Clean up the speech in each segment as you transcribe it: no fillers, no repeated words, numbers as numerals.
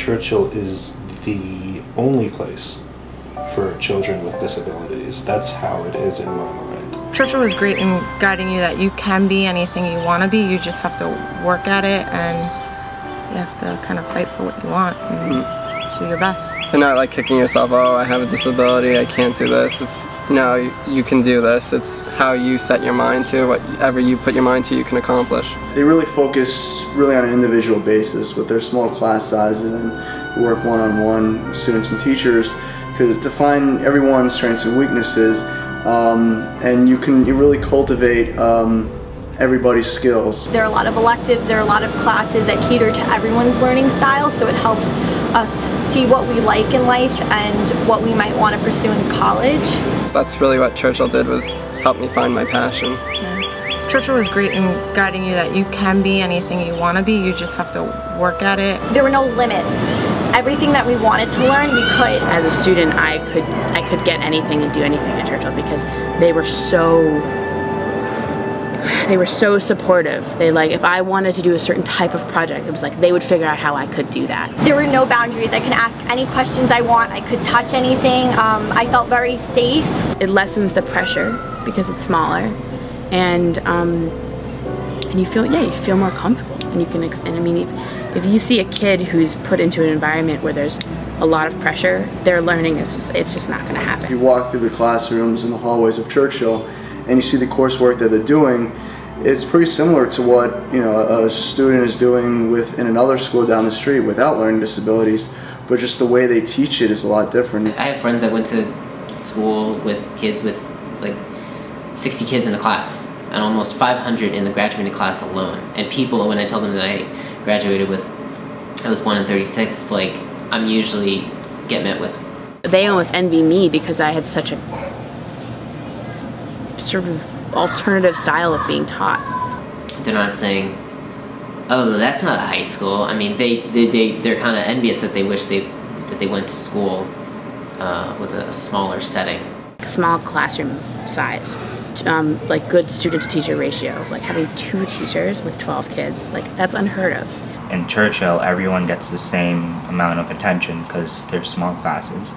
Churchill is the only place for children with disabilities. That's how it is in my mind. Churchill was great in guiding you that you can be anything you want to be. You just have to work at it, and you have to kind of fight for what you want and do your best. And not like kicking yourself, oh, I have a disability, I can't do this. It's, no, you can do this. It's how you set your mind to, whatever you put your mind to, you can accomplish. They really focus on an individual basis with their small class sizes and work one-on-one, students and teachers, to find everyone's strengths and weaknesses, and you really cultivate everybody's skills. There are a lot of electives, there are a lot of classes that cater to everyone's learning style, so it helped us see what we like in life and what we might want to pursue in college. That's really what Churchill did, was help me find my passion. Yeah. Churchill was great in guiding you that you can be anything you want to be. You just have to work at it. There were no limits. Everything that we wanted to learn, we could. As a student, I could get anything and do anything at Churchill because they were so supportive. If I wanted to do a certain type of project, it was like they would figure out how I could do that. There were no boundaries. I can ask any questions I want. I could touch anything. I felt very safe. It lessens the pressure because it's smaller, and you feel more comfortable. And you can. And I mean, if you see a kid who's put into an environment where there's a lot of pressure, their learning it's just not going to happen. You walk through the classrooms and the hallways of Churchill, and you see the coursework that they're doing. It's pretty similar to what a student is doing in another school down the street without learning disabilities, but just the way they teach it is a lot different. I have friends that went to school with kids with like 60 kids in a class and almost 500 in the graduating class alone. And people, when I tell them that I graduated with, I was 1 in 36, like I'm usually get met with. They almost envy me because I had such a sort of alternative style of being taught. They're not saying, oh, that's not a high school. I mean, they're kind of envious that they wish that they went to school with a smaller setting. Small classroom size, like good student to teacher ratio, like having 2 teachers with 12 kids, like that's unheard of. In Churchill, everyone gets the same amount of attention because they're small classes,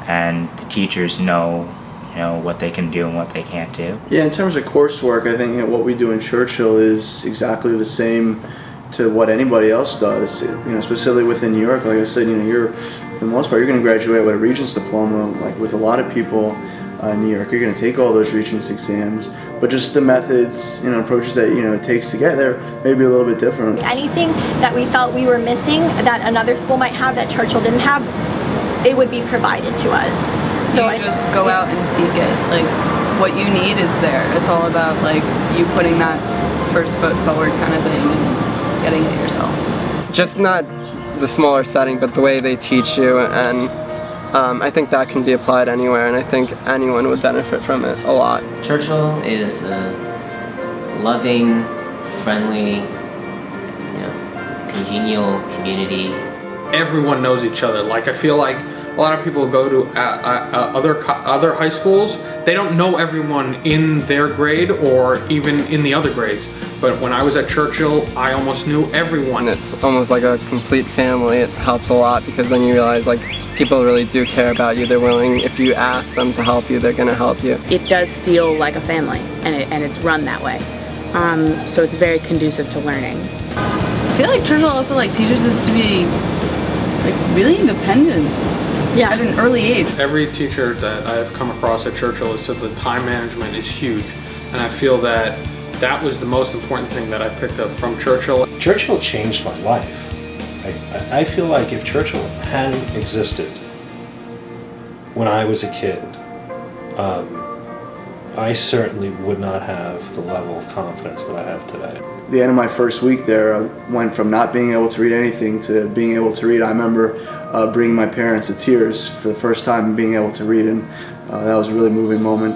and the teachers know what they can do and what they can't do. Yeah, in terms of coursework, I think what we do in Churchill is exactly the same to what anybody else does. Specifically within New York, like I said, you're for the most part you're going to graduate with a Regents diploma. Like with a lot of people in New York, you're going to take all those Regents exams, but just the methods, approaches that it takes to get there may be a little bit different. Anything that we felt we were missing that another school might have that Churchill didn't have, it would be provided to us. So you just go out and seek it. Like, what you need is there. It's all about like you putting that first foot forward kind of thing and getting it yourself. Just not the smaller setting, but the way they teach you, and I think that can be applied anywhere, and I think anyone would benefit from it a lot. Churchill is a loving, friendly, congenial community. Everyone knows each other. Like, I feel like a lot of people go to other high schools. They don't know everyone in their grade or even in the other grades. But when I was at Churchill, I almost knew everyone. It's almost like a complete family. It helps a lot because then you realize like people really do care about you. They're willing, if you ask them to help you, they're going to help you. It does feel like a family, and it's run that way. So it's very conducive to learning. I feel like Churchill also teaches us to be really independent. Yeah, at an early age. Every teacher that I've come across at Churchill has said that time management is huge, and I feel that that was the most important thing that I picked up from Churchill. Churchill changed my life. I feel like if Churchill hadn't existed when I was a kid, I certainly would not have the level of confidence that I have today. At the end of my first week there, I went from not being able to read anything to being able to read. I remember bringing my parents to tears for the first time and being able to read, and that was a really moving moment.